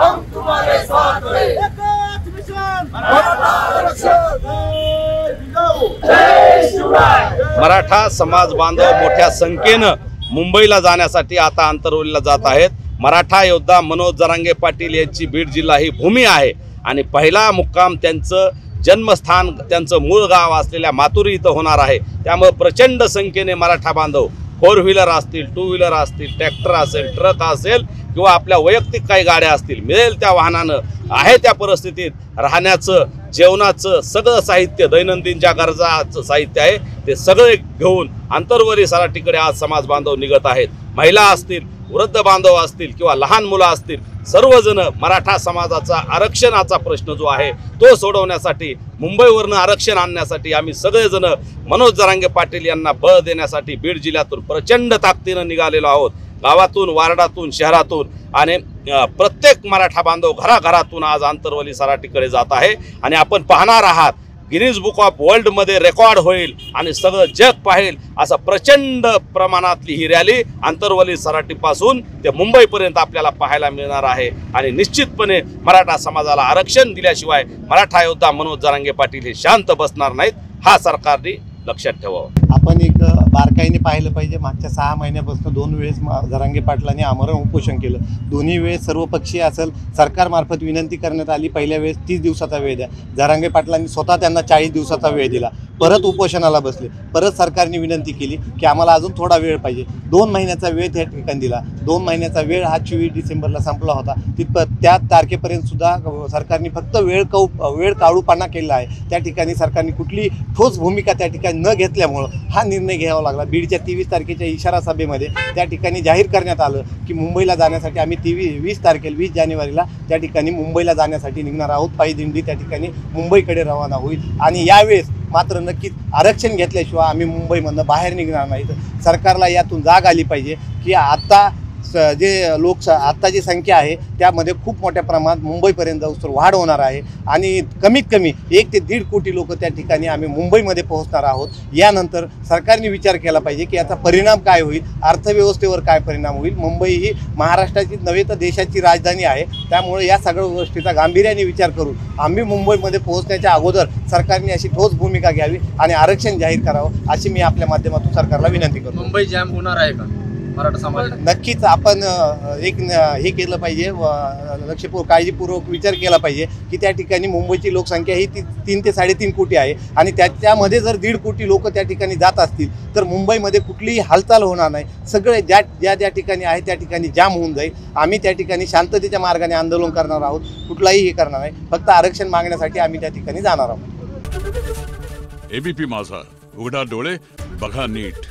हम तुम्हारे साथ हैं। एकच मिशन मराठा आरक्षण। जय शिवराय। मराठा समाज बांधव मोठ्या संख्येनं मुंबईला जाण्यासाठी आता आंतरवलीला जात आहेत। मराठा योद्धा मनोज जरांगे पाटील यांची बीड जिल्हा ही भूमी आहे आणि पहिला मुक्काम त्यांचं जन्मस्थान त्यांचं मूळ गाव असलेल्या मातुरी इथं होणार आहे। त्यामुळे प्रचंड संख्येने मराठा बांधव फोर व्हीलर असतील, टू व्हीलर असतील, ट्रॅक्टर असेल, ट्रक असेल किंवा आपल्या वैयक्तिक काही गाड्या असतील, मिळेल त्या वाहनानं आहे त्या परिस्थितीत राहण्याचं, जेवणाचं सगळं साहित्य, दैनंदिन ज्या गरजाचं साहित्य आहे ते सगळे घेऊन आंतरवली सराटीकडे आज समाज बांधव निघत आहेत। महिला असतील, वृद्ध बांधव असतील किंवा लहान मुलं असतील, सर्वजण मराठा समाजाचा आरक्षणाचा प्रश्न जो आहे तो सोडवण्यासाठी, मुंबईवरनं आरक्षण आणण्यासाठी आम्ही सगळेजण मनोज जरांगे पाटील यांना बळ देण्यासाठी बीड जिल्ह्यातून प्रचंड ताकदीनं निघालेलो आहोत। गावातून, वार्डातून, शहरातून आणि प्रत्येक मराठा बांधव घराघरातून आज आंतरवली सराटीकडे जात आहे आणि आपण पाहणार आहात गिनीज बुक ऑफ वर्ल्डमध्ये रेकॉर्ड होईल आणि सगळं जग पाहिल असं प्रचंड प्रमाणातली ही रॅली आंतरवली सराटीपासून ते मुंबईपर्यंत आपल्याला पाहायला मिळणार आहे। आणि निश्चितपणे मराठा समाजाला आरक्षण दिल्याशिवाय मराठा योद्धा मनोज जरांगे पाटील हे शांत बसणार नाहीत, हा सरकारने लक्षात ठेवावं। आपण एक बारकाईने पाहिलं पाहिजे। मागच्या 6 महिन्यापासून 2 वेळेस जरांगे पाटलांनी आमरण उपोषण केलं। दोन्ही वेळेस सर्वपक्षीय असेल सरकारमार्फत विनंती करण्यात आली, पहिल्या वेळेस 30 दिवसाचा वेळ द्या, जरांगे पाटलांनी स्वतः त्यांना 40 दिवसाचा वेळ दिला, परत उपोषणाला बसले, परत सरकारने विनंती केली की आम्हाला अजून थोडा वेळ पाहिजे, 2 महिन्याचा वेळ त्या ठिकाणी दिला। 2 महिन्याचा वेळ हा 24 डिसेंबरला संपला होता, त्या तारखेपर्यंत सुद्धा सरकारने फक्त वेळ काढूपणा केला आहे। त्या ठिकाणी सरकारने कुठली ठोस भूमिका त्या ठिकाणी न घेतल्यामुळं हा निर्णय घ्यावा लागला। बीडच्या 23 तारखेच्या इशारा सभेमध्ये त्या ठिकाणी जाहीर करण्यात आलं की मुंबईला जाण्यासाठी आम्ही 20 जानेवारीला त्या ठिकाणी मुंबईला जाण्यासाठी निघणार आहोत। पायी दिंडी त्या ठिकाणी मुंबईकडे रवाना होईल आणि यावेळेस मात्र नक्कीच आरक्षण घेतल्याशिवाय आम्ही मुंबईमधनं बाहेर निघणार नाहीत। सरकारला यातून जाग आली पाहिजे की आता आता जी संख्या आहे त्यामध्ये खूप मोठ्या प्रमाणात मुंबईपर्यंत जाऊस वाढ होणार आहे आणि कमीत कमी 1 ते 1.5 कोटी लोक त्या ठिकाणी आम्ही मुंबईमध्ये पोहोचणार आहोत। यानंतर सरकारने विचार केला पाहिजे की याचा परिणाम काय होईल, अर्थव्यवस्थेवर काय परिणाम होईल। मुंबई ही महाराष्ट्राची नव्हे तर देशाची राजधानी आहे, त्यामुळे या सगळ्या गोष्टीचा गांभीर्याने विचार करून आम्ही मुंबईमध्ये पोहोचण्याच्या अगोदर सरकारने अशी ठोस भूमिका घ्यावी आणि आरक्षण जाहीर करावं अशी मी आपल्या माध्यमातून सरकारला विनंती करतो। मुंबई जॅम होणार आहे का मराठा समाज? नक्कीच आपण एक हे केलं पाहिजे, लक्षपूर्वक काळजीपूर्वक विचार केला पाहिजे की त्या ठिकाणी मुंबईची लोकसंख्या ही 3 ते 3.5 कोटी आहे आणि त्याच्यामध्ये जर 1.5 कोटी लोक त्या ठिकाणी जात असतील तर मुंबईमध्ये कुठलीही हालचाल होणार नाही। सगळे ज्या ठिकाणी आहे त्या ठिकाणी जाम होऊन जाईल। आम्ही त्या ठिकाणी शांततेच्या मार्गाने आंदोलन करणार आहोत, कुठलाही हे करणार नाही, फक्त आरक्षण मागण्यासाठी आम्ही त्या ठिकाणी जाणार आहोत। एबीपी माझा, उघडा डोळे बघा नीट।